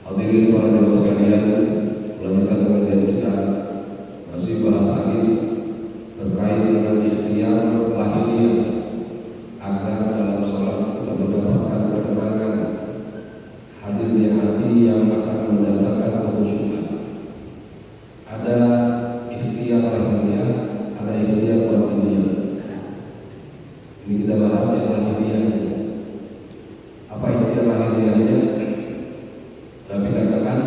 Hadirin para jemaah sekalian, melanjutkan pengajian kita masih bahas hadis terkait dengan ikhtiar lahiriah agar dalam sholat kita mendapatkan ketenangan, hadirnya hati yang akan mendatangkan kekhusyuan. Ada ikhtiar lahiriah, ada ikhtiar batiniah. Ini kita bahas yang lahiriah. Apa ikhtiar lahiriahnya? Nabi katakan,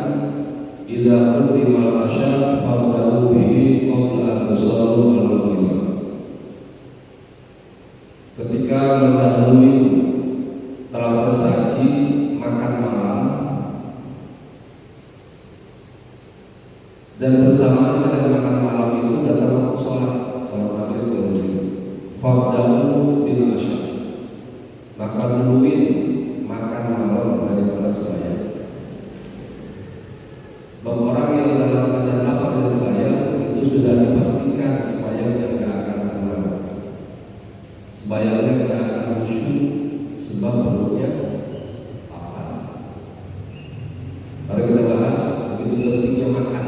idza quddimal asya fabda'u bihi qabla an tusallu al-maghrib. Ketika mendahului telah tersaji makan malam dan bersamaan dengan makan malam itu datang waktu sholat maghrib kalau di sini. Fabda'u bil asya. Maka duluin makan malam daripada sembahyang. Orang yang dalam keadaan lapar dan sembahyang itu sudah dipastikan sembahyangnya tidak akan tenang, sembahyangnya tidak akan khusyuk sebab perutnya lapar. Mari kita bahas begitu pentingnya makan.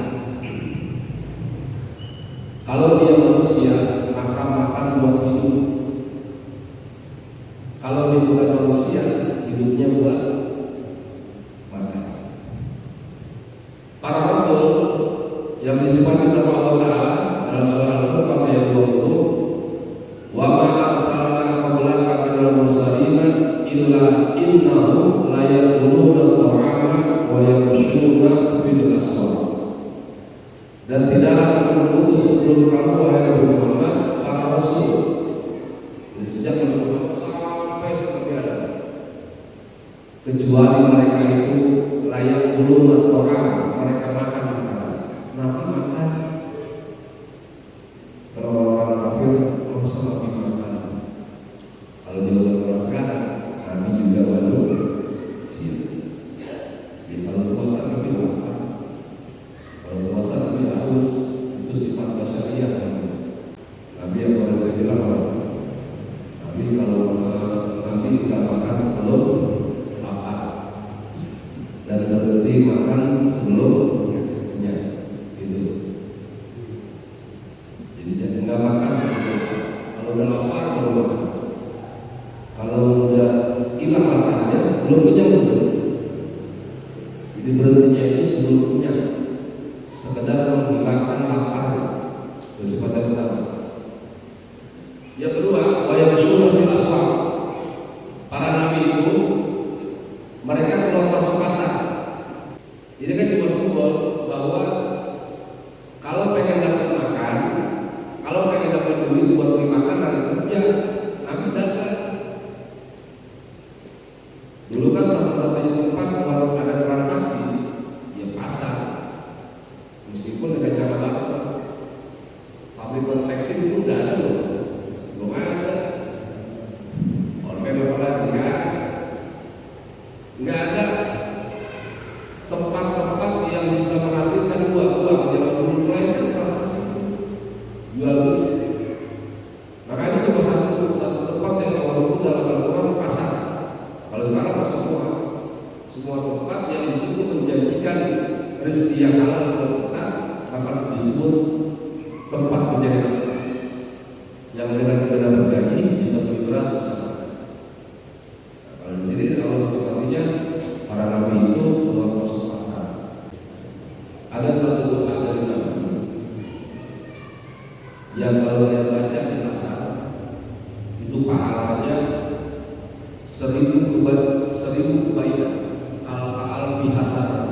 Kalau dia manusia, maka makan buat hidup. Kalau dia bukan manusia, hidupnya buat makan. Para rasul yang disifati sama Allah Ta'ala dalam surah Al-Furqan ayat 20, wa ma arsalna qablaka minal mursalina illa innahum la yaquluna at-ta'ama wa yamshuna fil aswaq. Dan tidaklah kami mengutus sebelum kamu wahai Nabi Muhammad para rasul. Jadi sejak Nabi Muhammad sampai seperti ada, kecuali mereka itu layak gulun at-ta'am, mereka makan makanan. Nabi makan. Kalau orang kafir masa Nabi makan. Kalau dia udah keras sekarang, Nabi juga baru siap. Jadi kalau puasa Nabi makan. Kalau puasa Nabi harus, itu sifat basyariah. Nabi yang pada saya bilang, Nabi kalau Nabi nggak makan sebelum lapar dan berhenti makan sebelum kenyang, gitu. Jadi jangan nggak makan sebelum. Kalau udah lapar baru makan. Kalau udah hilang laparnya belum kenyang belum. Jadi berhentinya itu sebelum kenyang, sekedar menghilangkan lapar. Itu sifat yang pertama. Yang kedua, wayamshuna fil aswaq. Para nabi itu mereka keluar masuk pasar. Ini kan cuma simbol bahwa kalau pengen dapat makan, kalau pengen dapat duit buat beli makan harus kerja. Nabi datang. Dulu kan satu-satunya tempat kalau ada transaksi ya pasar. Meskipun dengan cara barter, pabrik konveksi itu udah ada loh, belum ada. Organ apa lagi nggak ada tempat-tempat yang bisa menghasilkan uang. Zaman dulu mulai kan transaksi jual beli. Maka ini cuma satu tempat yang Allah sebut dalam Al-Quran pasar. Kalau sekarang semua tempat yang disitu menjanjikan rezeki yang halal buat kita, maka disebut tempat menjadi harta. Yang dengan kita dapat gaji bisa beli beras bersama. Kalau di sini kalau sepertinya para nabi itu keluar masuk pasar. Ada satu doa dari Nabi yang kalau dia baca di pasar itu pahalanya 1000 kebaikan al-faal bihasanah.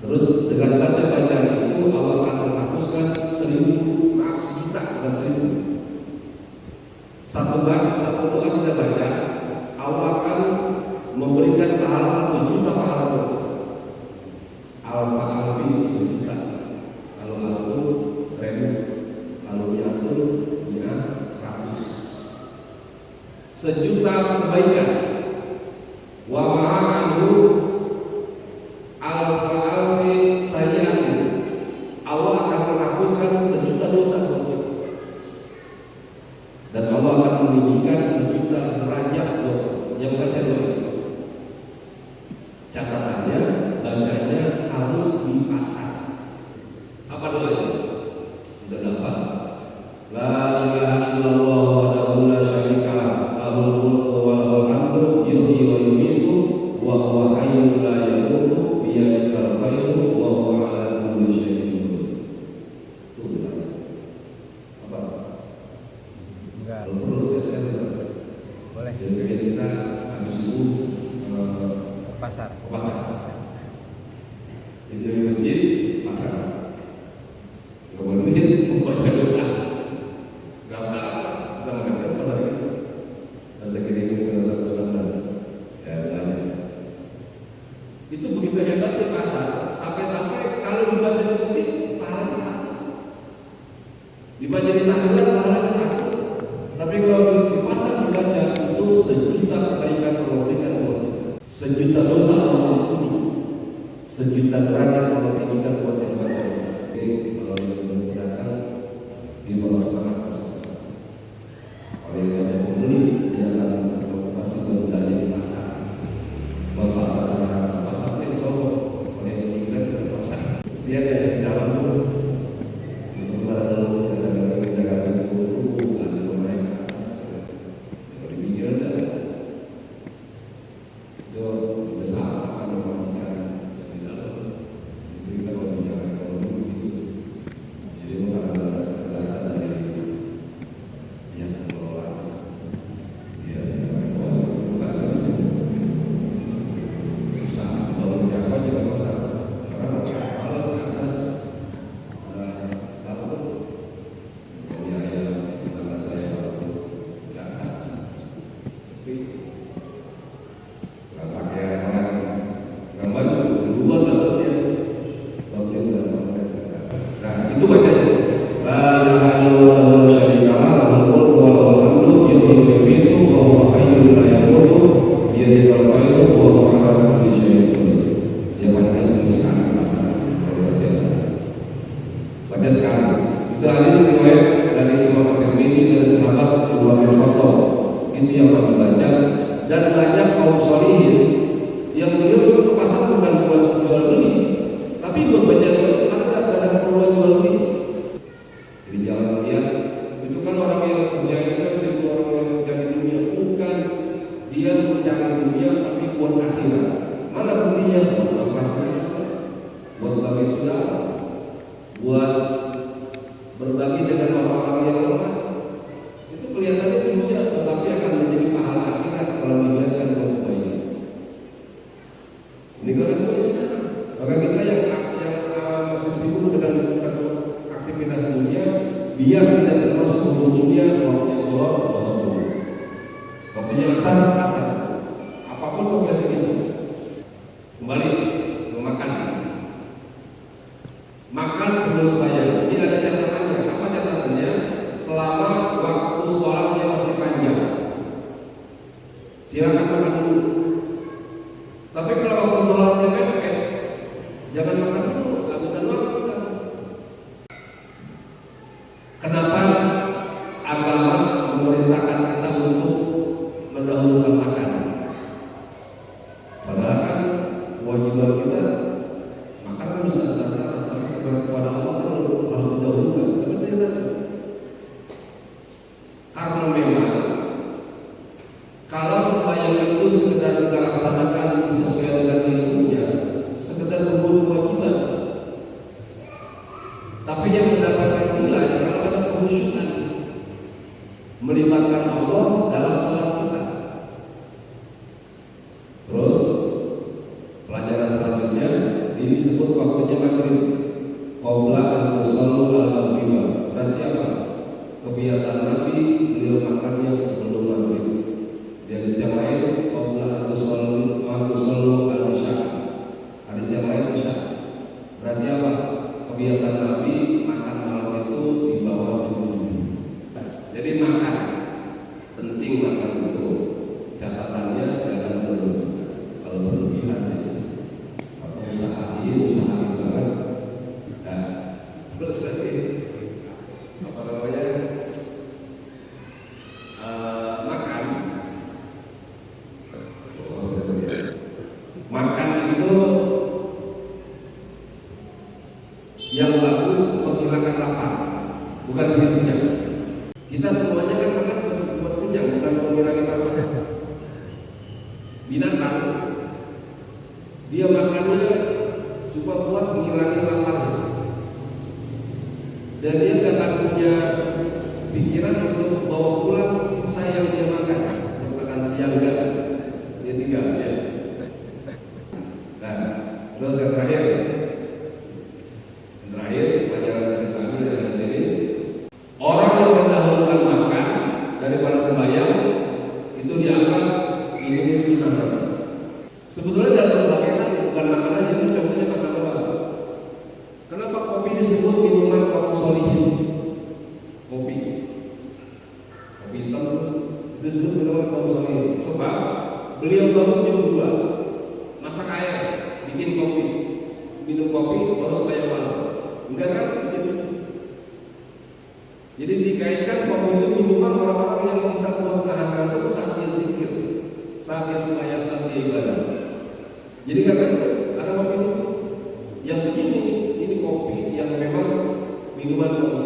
Terus dengan baca-bacaan itu Allah akan menghapuskan 1000, maaf 1.000.000, bukan 1000. Satu doa kita baca, Allah akan memberikan pahala 1.000.000 pahala doa. Al-faal fi 1.000.000. Kalau al-qur 1.000, kalau mi'atul mi'ah 100. 1.000.000 kebaikan. Wa ma'anhu catatannya bacanya harus di pasar. Apa doanya? Sudah dapat. La ilaha illallah wahdahu la syarikalah lahul mulku wa lahul hamdu yuhyi wa yumiitu wa huwa hayyun la yamutu biyadikal khairu wa huwa ala kulli syai'in qadir. Itu apa? Enggak. Kalau perlu saya share. Boleh. Jadi kita habis subuh Pasar. Jadi dari masjid pasar. Kalau duit membaca doa. Gak dekat pasar ini. Dan saya kirimin ke satu standar. Ya tanya. Itu begitu hebat di pasar. Sampai-sampai kalau dibaca di masjid pahalanya satu. Dibaca di tahlilan pahalanya satu. Tapi kalau di pasar dibaca itu sejuta kebaikan Allah berikan buat kita. Sejuta dosa Allah ampuni. Sejuta derajat Allah tinggikan buat yang baca. Jadi kalau yang datang di bawah semangat pasar. Kalau yang ada pembeli dia akan termotivasi berbelanja di pasar. Pasar sekarang pasar itu Solo. Kalau yang ingin ke pasar, siapa yang di dalam dulu untuk barang dagang dulu ada mereka. Kalau di pinggir ada itu besar akan mematikan di dalam. Jadi kita kalau bicara ekonomi begitu. Jadi bukan ada ketegasan dari yang mengelola. Ya, bukan susah. Kalau Jawa juga masalah. Orang malas ke atas. Lalu biaya tetangga saya waktu di atas sepi. Nggak pakai orang nggak baju duluan dapat dia bagian udah pakai. Nah itu bacanya. La ilaha illallah la syarikalah lahul mulku wa lahul hamdu yuhyi wa yumiitu wa huwa hayyun la yamutu biyadikal khairu wa huwa ala kulli syai'in qadir. Dia baca sekarang pasar kalau pasti baca sekarang. Itu hadis riwayat dari Imam At-Tirmidzi dari sahabat Umar bin Khattab. Itu yang kami baca. Dan banyak kaum sholihin yang beliau ke pasar bukan buat jual beli, tapi buat baca doa. Ada keperluan jual beli. Jadi jangan lihat itu kan orang yang kerja itu kan siapa orang yang mencari dunia, bukan dia mencari dunia tapi buat akhirat. Mana buktinya? Buat apa? Buat bagi saudara, buat berbagi dengan orang-orang yang lemah. Itu kelihatannya dunia, tetapi akan menjadi pahala akhirat kalau dilihatkan dengan kebaikan. Ini gerakan kebaikan. Maka kita yang masih sibuk dengan aktivitas dunia, biar tidak termasuk untuk dunia waktunya sholat, waktunya asar. Apapun progres ini. Kembali ke makan. Makan sebelum sembahyang. Ini ada catatannya. Apa catatannya? Selama waktu sholatnya masih panjang, silakan makan dulu. Tapi kalau waktu sholatnya mepet, jangan makan dulu. Habisan waktu kan. Kenapa agama memerintahkan kita untuk mendahulukan makan? Padahal kan kewajiban kita makan kan bisa datang, tapi kepada Allah kan harus didahulukan. Tapi ternyata karena memang kalau sembahyang itu sekedar kita laksanakan sesuai dengan ilmunya, sekedar gugur kewajiban. Tapi yang mendapatkan nilai kalau ada kehusyukan, melibatkan Allah dalam salat kita. Terus pelajaran selanjutnya Dia makannya cuma buat menghilangin laparnya, dan dia nggak akan punya pikiran untuk bawa pulang sisa yang dia makan, makan siang enggak, dia tinggal ya. Nah, terus yang terakhir pelajaran yang saya ambil dari sini, orang yang mendahulukan makan daripada sembahyang itu dianggap ini sunnah Nabi. Sebetulnya dalam berbagai hal, bukan makan aja, ini contohnya makan doang. Kenapa kopi disebut minuman kaum solihin? Kopi hitam itu disebut minuman kaum solihin, sebab beliau bangun jam 2, masak air, bikin kopi, minum kopi, baru sembahyang malam. Enggak kan? Jadi dikaitkan kopi itu minuman orang-orang yang bisa buat nahan kantuk saat dia zikir, saat dia sembahyang, saat dia ibadah. Jadi kan ada kopi yang begini, ini kopi yang memang minuman kaum